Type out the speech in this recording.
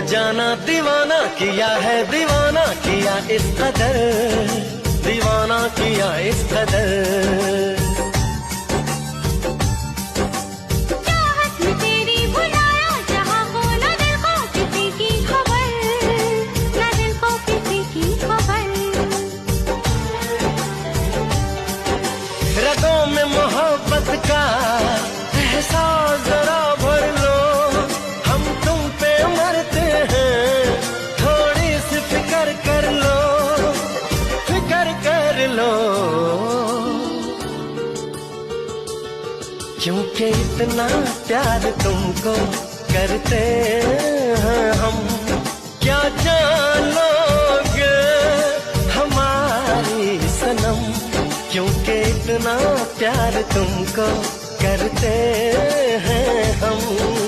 जाना दीवाना किया है, दीवाना किया इस कदर, दीवाना किया इस कदर। चाहत में तेरी बुलाया जहाँ हो न दिल को किसी की खबर, न दिल को किसी की खबर। रगों में मोहब्बत का एहसास जरा भर लो, हम तुम पे मरते हैं, थोड़ी सी फिक्र कर लो, फिक्र कर लो। क्योंकि इतना प्यार तुमको करते हैं हम, क्या जान लोगे हमारी सनम। क्योंकि इतना प्यार तुमको करते हैं हम।